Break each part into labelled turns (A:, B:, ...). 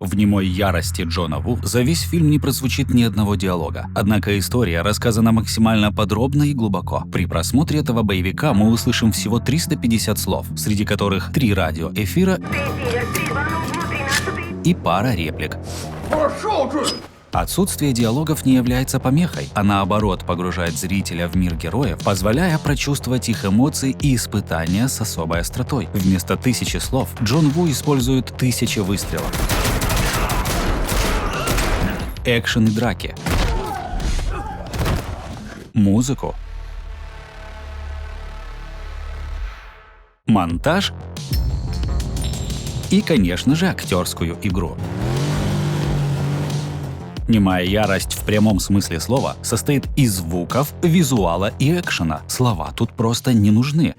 A: В немой ярости Джона Ву за весь фильм не прозвучит ни одного диалога. Однако история рассказана максимально подробно и глубоко. При просмотре этого боевика мы услышим всего 350 слов, среди которых 3 радиоэфира и пара реплик. Отсутствие диалогов не является помехой, а наоборот погружает зрителя в мир героев, позволяя прочувствовать их эмоции и испытания с особой остротой. Вместо 1000 слов Джон Ву использует 1000 выстрелов, экшен и драки, музыку, монтаж и, конечно же, актерскую игру. Немая ярость в прямом смысле слова состоит из звуков, визуала и экшена. Слова тут просто не нужны.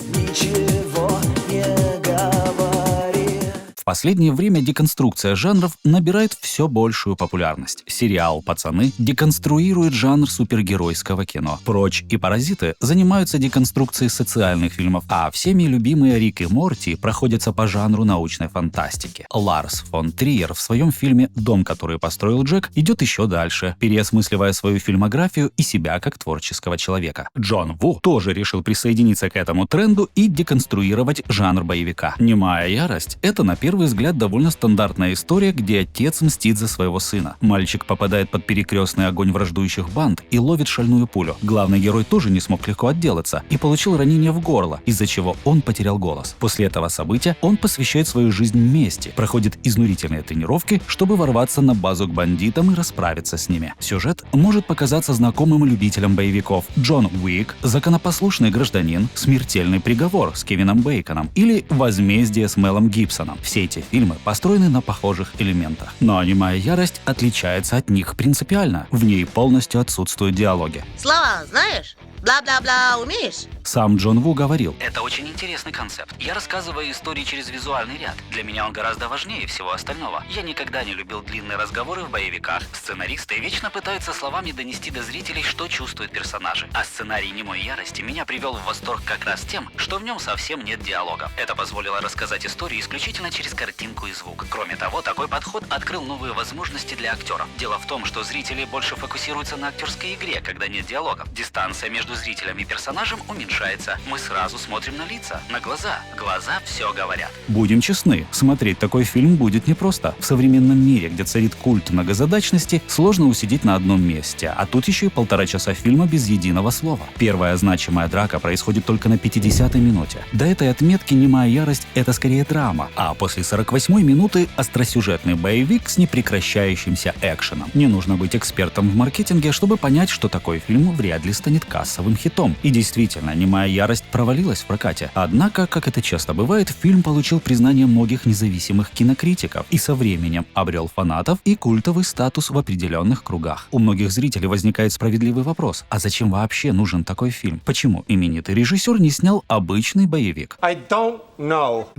A: В последнее время деконструкция жанров набирает все большую популярность. Сериал «Пацаны» деконструирует жанр супергеройского кино. «Прочь» и «Паразиты» занимаются деконструкцией социальных фильмов, а всеми любимые Рик и Морти проходятся по жанру научной фантастики. Ларс фон Триер в своем фильме «Дом, который построил Джек» идет еще дальше, переосмысливая свою фильмографию и себя как творческого человека. Джон Ву тоже решил присоединиться к этому тренду и деконструировать жанр боевика. «Немая ярость» — это на первый взгляд довольно стандартная история, где отец мстит за своего сына. Мальчик попадает под перекрестный огонь враждующих банд и ловит шальную пулю. Главный герой тоже не смог легко отделаться и получил ранение в горло, из-за чего он потерял голос. После этого события он посвящает свою жизнь мести, проходит изнурительные тренировки, чтобы ворваться на базу к бандитам и расправиться с ними. Сюжет может показаться знакомым любителям боевиков: Джон Уик, Законопослушный гражданин, Смертельный приговор с Кевином Бейконом или Возмездие с Мелом Гибсоном. Все эти фильмы построены на похожих элементах. Но «Немая ярость» отличается от них принципиально. В ней полностью отсутствуют диалоги.
B: Слова знаешь? Бла-бла-бла умеешь?
A: Сам Джон Ву говорил:
C: Это очень интересный концепт. Я рассказываю истории через визуальный ряд. Для меня он гораздо важнее всего остального. Я никогда не любил длинные разговоры в боевиках. Сценаристы вечно пытаются словами донести до зрителей, что чувствуют персонажи. А сценарий «Немой ярости» меня привел в восторг как раз тем, что в нем совсем нет диалога. Это позволило рассказать историю исключительно через картинку и звук. Кроме того, такой подход открыл новые возможности для актеров. Дело в том, что зрители больше фокусируются на актерской игре, когда нет диалогов. Дистанция между зрителем и персонажем уменьшается. Мы сразу смотрим на лица, на глаза. Глаза все говорят.
A: Будем честны, смотреть такой фильм будет непросто. В современном мире, где царит культ многозадачности, сложно усидеть на одном месте, а тут еще и 1,5 часа фильма без единого слова. Первая значимая драка происходит только на 50-й минуте. До этой отметки «Немая ярость» — это скорее драма, а после 48-й минуты — остросюжетный боевик с непрекращающимся экшеном. Не нужно быть экспертом в маркетинге, чтобы понять, что такой фильм вряд ли станет кассовым хитом. И действительно, «Немая ярость» провалилась в прокате. Однако, как это часто бывает, фильм получил признание многих независимых кинокритиков и со временем обрел фанатов и культовый статус в определенных кругах. У многих зрителей возникает справедливый вопрос: а зачем вообще нужен такой фильм? Почему именитый режиссер не снял обычный боевик?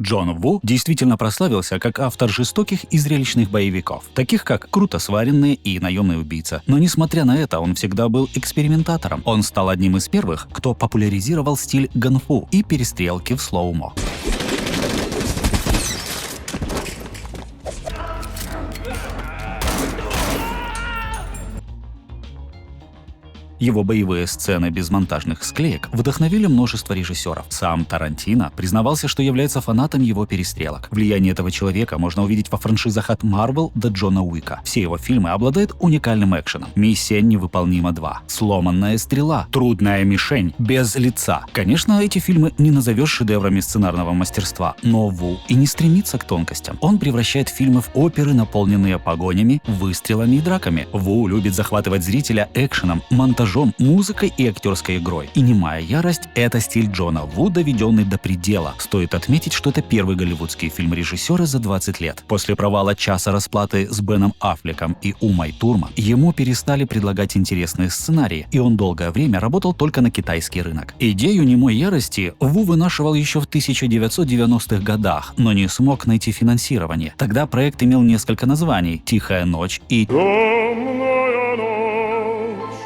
A: Джон Ву действительно прославился как автор жестоких и зрелищных боевиков, таких как «Круто сваренные» и «Наемный убийца». Но несмотря на это, он всегда был экспериментатором. Он стал одним из первых, кто популяризировал стиль ганфу и перестрелки в слоумо. Его боевые сцены без монтажных склеек вдохновили множество режиссеров. Сам Тарантино признавался, что является фанатом его перестрелок. Влияние этого человека можно увидеть во франшизах от Marvel до Джона Уика. Все его фильмы обладают уникальным экшеном. «Миссия невыполнима 2», «Сломанная стрела», «Трудная мишень», «Без лица». Конечно, эти фильмы не назовешь шедеврами сценарного мастерства, но Ву и не стремится к тонкостям. Он превращает фильмы в оперы, наполненные погонями, выстрелами и драками. Ву любит захватывать зрителя экшеном, монтажом, музыкой и актерской игрой. И «Немая ярость» — это стиль Джона Ву, доведенный до предела. Стоит отметить, что это первый голливудский фильм режиссера за 20 лет. После провала «Часа расплаты» с Беном Аффлеком и Умой Турман ему перестали предлагать интересные сценарии, и он долгое время работал только на китайский рынок. Идею «Немой ярости» Ву вынашивал еще в 1990-х годах, но не смог найти финансирование. Тогда проект имел несколько названий: «Тихая ночь» и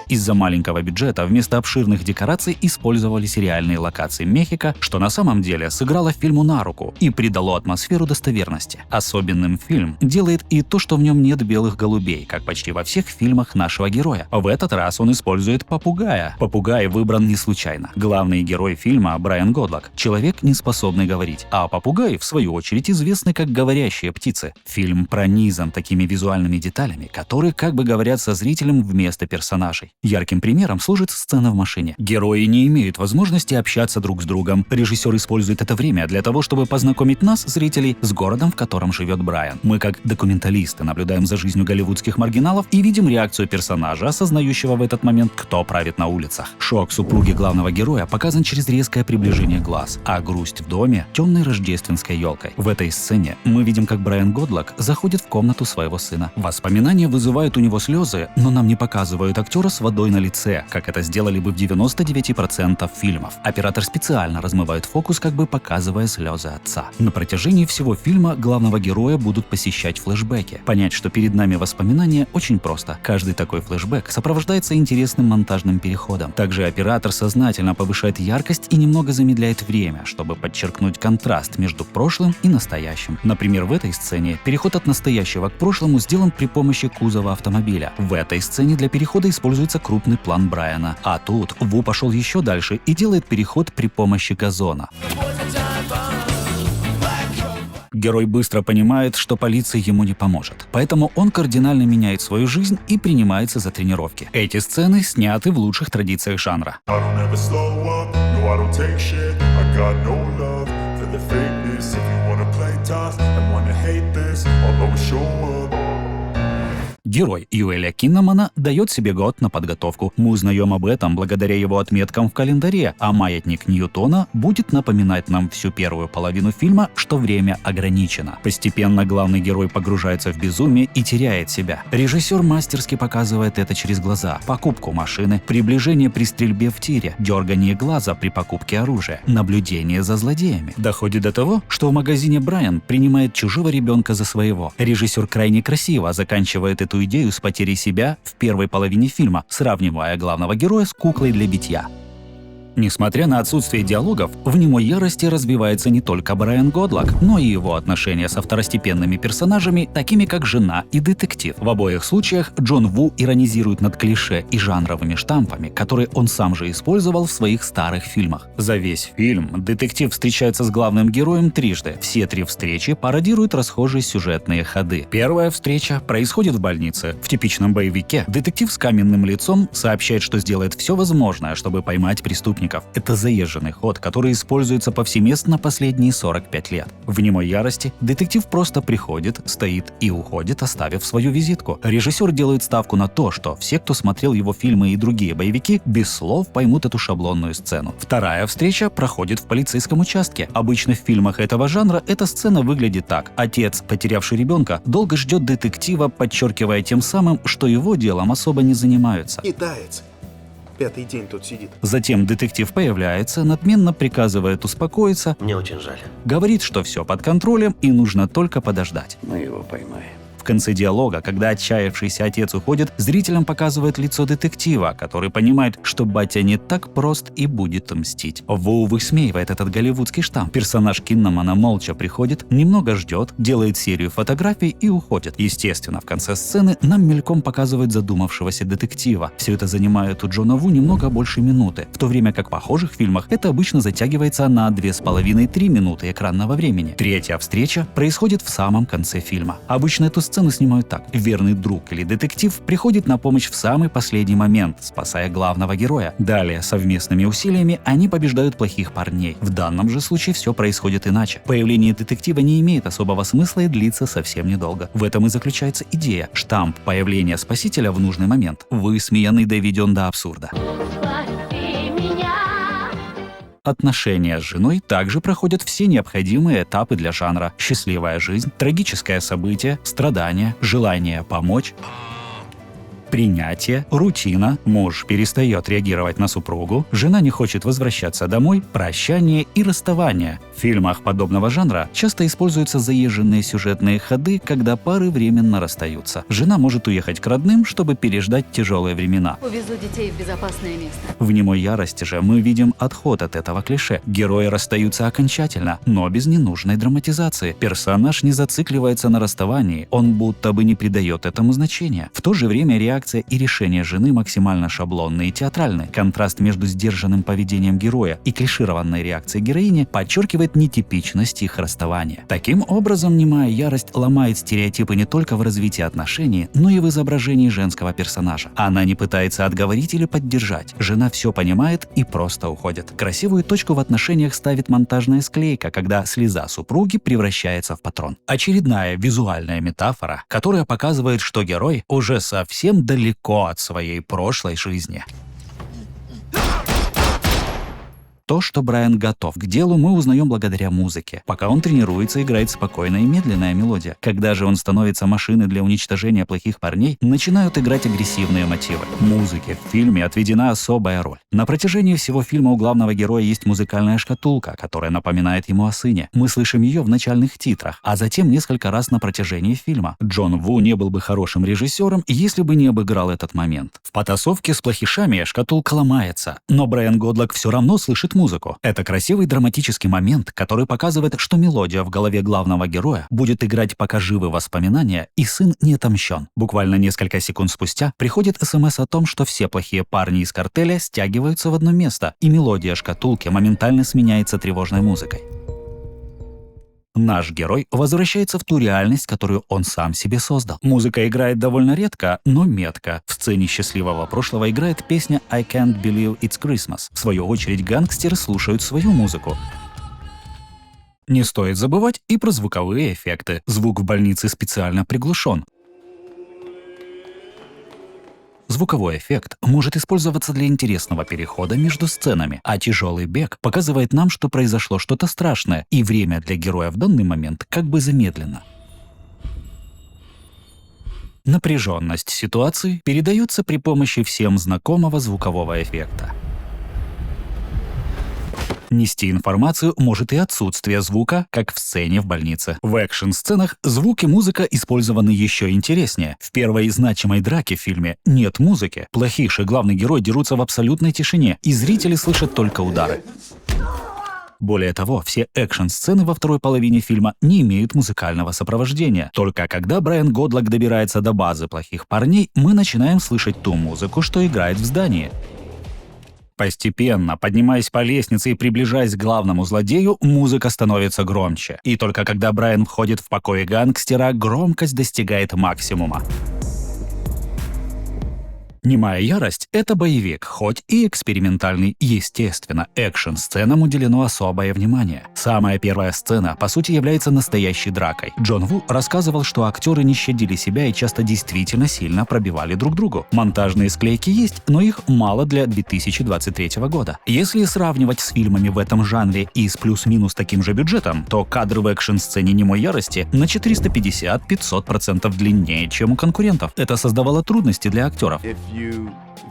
A: Из-за маленького бюджета вместо обширных декораций использовались реальные локации Мехико, что на самом деле сыграло фильму на руку и придало атмосферу достоверности. Особенным фильм делает и то, что в нем нет белых голубей, как почти во всех фильмах нашего героя. В этот раз он использует попугая. Попугай выбран не случайно. Главный герой фильма Брайан Годлак — человек, не способный говорить, а попугаи, в свою очередь, известны как говорящие птицы. Фильм пронизан такими визуальными деталями, которые как бы говорят со зрителем вместо персонажей. Ярким примером служит сцена в машине. Герои не имеют возможности общаться друг с другом. Режиссер использует это время для того, чтобы познакомить нас, зрителей, с городом, в котором живет Брайан. Мы, как документалисты, наблюдаем за жизнью голливудских маргиналов и видим реакцию персонажа, осознающего в этот момент, кто правит на улицах. Шок супруги главного героя показан через резкое приближение глаз, а грусть в доме — темной рождественской елкой. В этой сцене мы видим, как Брайан Годлак заходит в комнату своего сына. Воспоминания вызывают у него слезы, но нам не показывают актера с водой на лице, как это сделали бы в 99% фильмов. Оператор специально размывает фокус, как бы показывая слезы отца. На протяжении всего фильма главного героя будут посещать флешбеки. Понять, что перед нами воспоминания, очень просто. Каждый такой флешбэк сопровождается интересным монтажным переходом. Также оператор сознательно повышает яркость и немного замедляет время, чтобы подчеркнуть контраст между прошлым и настоящим. Например, в этой сцене переход от настоящего к прошлому сделан при помощи кузова автомобиля. В этой сцене для перехода используется крупный план Брайана. А тут Ву пошел еще дальше и делает переход при помощи газона. Герой быстро понимает, что полиция ему не поможет. Поэтому он кардинально меняет свою жизнь и принимается за тренировки. Эти сцены сняты в лучших традициях жанра. Герой Юэля Киннамана дает себе год на подготовку. Мы узнаем об этом благодаря его отметкам в календаре, а маятник Ньютона будет напоминать нам всю первую половину фильма, что время ограничено. Постепенно главный герой погружается в безумие и теряет себя. Режиссер мастерски показывает это через глаза: покупку машины, приближение при стрельбе в тире, дергание глаза при покупке оружия, наблюдение за злодеями. Доходит до того, что в магазине Брайан принимает чужого ребенка за своего. Режиссер крайне красиво заканчивает эту идею с потерей себя в первой половине фильма, сравнивая главного героя с куклой для битья. Несмотря на отсутствие диалогов, в немой ярости развивается не только Брайан Годлак, но и его отношения со второстепенными персонажами, такими как жена и детектив. В обоих случаях Джон Ву иронизирует над клише и жанровыми штампами, которые он сам же использовал в своих старых фильмах. За весь фильм детектив встречается с главным героем трижды. Все три встречи пародируют расхожие сюжетные ходы. Первая встреча происходит в больнице. В типичном боевике детектив с каменным лицом сообщает, что сделает все возможное, чтобы поймать преступника. Это заезженный ход, который используется повсеместно последние 45 лет. В немой ярости детектив просто приходит, стоит и уходит, оставив свою визитку. Режиссер делает ставку на то, что все, кто смотрел его фильмы и другие боевики, без слов поймут эту шаблонную сцену. Вторая встреча проходит в полицейском участке. Обычно в фильмах этого жанра эта сцена выглядит так: отец, потерявший ребенка, долго ждет детектива, подчеркивая тем самым, что его делом особо не занимаются.
D: Китаец. 5-й день тут сидит.
A: Затем детектив появляется, надменно приказывает успокоиться,
D: Мне очень жаль.
A: говорит, что все под контролем и нужно только подождать.
D: Мы его поймаем.
A: В конце диалога, когда отчаявшийся отец уходит, зрителям показывает лицо детектива, который понимает, что батя не так прост и будет мстить. Ву высмеивает этот голливудский штамп. Персонаж Киннамана молча приходит, немного ждет, делает серию фотографий и уходит. Естественно, в конце сцены нам мельком показывают задумавшегося детектива. Все это занимает у Джона Ву немного больше минуты, в то время как в похожих фильмах это обычно затягивается на 2,5-3 минуты экранного времени. Третья встреча происходит в самом конце фильма. Обычно эту сцену снимают так: верный друг или детектив приходит на помощь в самый последний момент, спасая главного героя. Далее совместными усилиями они побеждают плохих парней. В данном же случае все происходит иначе. Появление детектива не имеет особого смысла и длится совсем недолго. В этом и заключается идея. Штамп появления спасителя в нужный момент высмеян и доведен до абсурда. Отношения с женой также проходят все необходимые этапы для жанра: счастливая жизнь, трагическое событие, страдания, желание помочь. принятие, рутина, муж перестает реагировать на супругу, жена не хочет возвращаться домой, прощание и расставание. В фильмах подобного жанра часто используются заезженные сюжетные ходы, когда пары временно расстаются. Жена может уехать к родным, чтобы переждать тяжелые времена.
E: Увезу детей в безопасное место.
A: В «Немой ярости» же мы видим отход от этого клише. Герои расстаются окончательно, но без ненужной драматизации. Персонаж не зацикливается на расставании, он будто бы не придает этому значения. В то же время реакция и решение жены максимально шаблонные и театральны. Контраст между сдержанным поведением героя и клишированной реакцией героини подчеркивает нетипичность их расставания. Таким образом, «Немая ярость» ломает стереотипы не только в развитии отношений, но и в изображении женского персонажа. Она не пытается отговорить или поддержать. Жена все понимает и просто уходит. Красивую точку в отношениях ставит монтажная склейка, когда слеза супруги превращается в патрон. Очередная визуальная метафора, которая показывает, что герой уже совсем далеко от своей прошлой жизни. То, что Брайан готов к делу, мы узнаем благодаря музыке. Пока он тренируется, играет спокойная и медленная мелодия. Когда же он становится машиной для уничтожения плохих парней, начинают играть агрессивные мотивы. Музыке в фильме отведена особая роль. На протяжении всего фильма у главного героя есть музыкальная шкатулка, которая напоминает ему о сыне. Мы слышим ее в начальных титрах, а затем несколько раз на протяжении фильма. Джон Ву не был бы хорошим режиссером, если бы не обыграл этот момент. В потасовке с плохишами шкатулка ломается, но Брайан Годлак все равно слышит музыку. Это красивый драматический момент, который показывает, что мелодия в голове главного героя будет играть, пока живы воспоминания, и сын не отомщен. Буквально несколько секунд спустя приходит СМС о том, что все плохие парни из картеля стягиваются в одно место, и мелодия шкатулки моментально сменяется тревожной музыкой. Наш герой возвращается в ту реальность, которую он сам себе создал. Музыка играет довольно редко, но метко. В сцене счастливого прошлого играет песня «I Can't Believe It's Christmas». В свою очередь гангстеры слушают свою музыку. Не стоит забывать и про звуковые эффекты. Звук в больнице специально приглушен. Звуковой эффект может использоваться для интересного перехода между сценами, а тяжелый бег показывает нам, что произошло что-то страшное, и время для героя в данный момент как бы замедлено. Напряженность ситуации передается при помощи всем знакомого звукового эффекта. Нести информацию может и отсутствие звука, как в сцене в больнице. В экшн-сценах звук и музыка использованы еще интереснее. В первой значимой драке в фильме нет музыки. Плохиш и главный герой дерутся в абсолютной тишине, и зрители слышат только удары. Более того, все экшн-сцены во второй половине фильма не имеют музыкального сопровождения. Только когда Брайан Годлак добирается до базы плохих парней, мы начинаем слышать ту музыку, что играет в здании. Постепенно, поднимаясь по лестнице и приближаясь к главному злодею, музыка становится громче. И только когда Брайан входит в покои гангстера, громкость достигает максимума. «Немая ярость» — это боевик, хоть и экспериментальный, естественно. Экшн-сценам уделено особое внимание. Самая первая сцена, по сути, является настоящей дракой. Джон Ву рассказывал, что актеры не щадили себя и часто действительно сильно пробивали друг другу. Монтажные склейки есть, но их мало для 2023 года. Если сравнивать с фильмами в этом жанре и с плюс-минус таким же бюджетом, то кадры в экшн-сцене «Немой ярости» на 450-500% длиннее, чем у конкурентов. Это создавало трудности для актеров.
F: If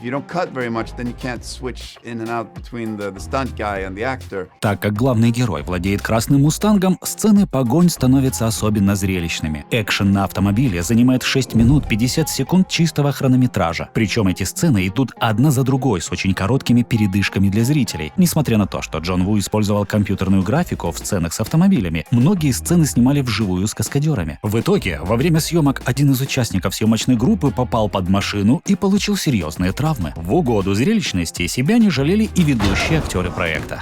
F: you don't cut very much, then you can't switch in and out between the stunt guy and the actor.
A: Так как главный герой владеет красным мустангом, сцены погонь становятся особенно зрелищными. Экшен на автомобиле занимает 6 минут 50 секунд чистого хронометража. Причем эти сцены идут одна за другой с очень короткими передышками для зрителей. Несмотря на то, что Джон Ву использовал компьютерную графику в сценах с автомобилями, многие сцены снимали вживую с каскадерами. В итоге, во время съемок один из участников съемочной группы попал под машину и получил серьезные травмы. В угоду зрелищности себя не жалели и ведущие актеры проекта.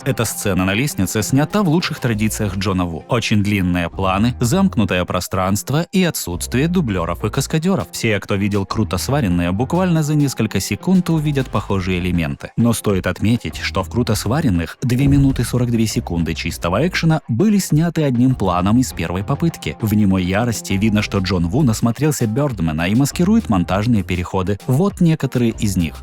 A: Эта сцена на лестнице снята в лучших традициях Джона Ву. Очень длинные планы, замкнутое пространство и отсутствие дублеров и каскадеров. Все, кто видел «Круто сваренные», буквально за несколько секунд увидят похожие элементы. Но стоит отметить, что в «Круто сваренных» 2 минуты 42 секунды чистого экшена были сняты одним планом из первой попытки. В «Немой ярости» видно, что Джон Ву насмотрелся Бёрдмена и маскирует монтажные переходы. Вот некоторые из них.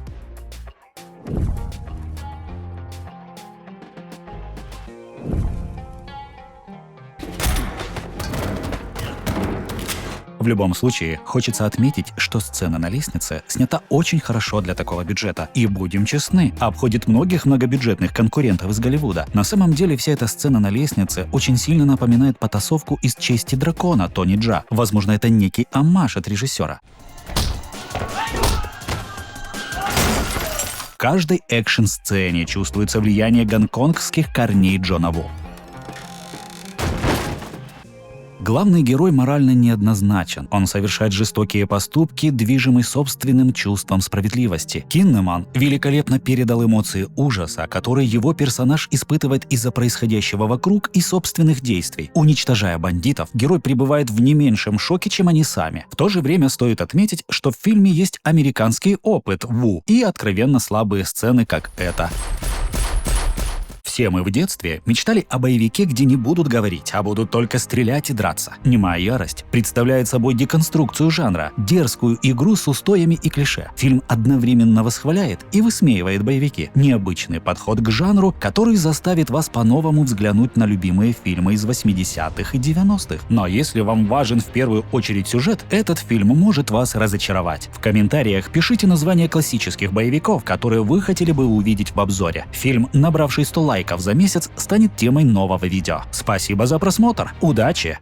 A: В любом случае, хочется отметить, что сцена на лестнице снята очень хорошо для такого бюджета. И будем честны, обходит многих многобюджетных конкурентов из Голливуда. На самом деле вся эта сцена на лестнице очень сильно напоминает потасовку из «Чести дракона» Тони Джа. Возможно, это некий оммаж от режиссера. В каждой экшн-сцене чувствуется влияние гонконгских корней Джона Ву. Главный герой морально неоднозначен. Он совершает жестокие поступки, движимый собственным чувством справедливости. Киннеман великолепно передал эмоции ужаса, которые его персонаж испытывает из-за происходящего вокруг и собственных действий. Уничтожая бандитов, герой пребывает в не меньшем шоке, чем они сами. В то же время стоит отметить, что в фильме есть американский опыт Ву и откровенно слабые сцены, как эта. Все мы в детстве мечтали о боевике, где не будут говорить, а будут только стрелять и драться. «Немая ярость» представляет собой деконструкцию жанра, дерзкую игру с устоями и клише. Фильм одновременно восхваляет и высмеивает боевики. Необычный подход к жанру, который заставит вас по-новому взглянуть на любимые фильмы из 80-х и 90-х. Но если вам важен в первую очередь сюжет, этот фильм может вас разочаровать. В комментариях пишите названия классических боевиков, которые вы хотели бы увидеть в обзоре. Фильм, набравший 100 лайков за месяц, станет темой нового видео. Спасибо за просмотр. Удачи!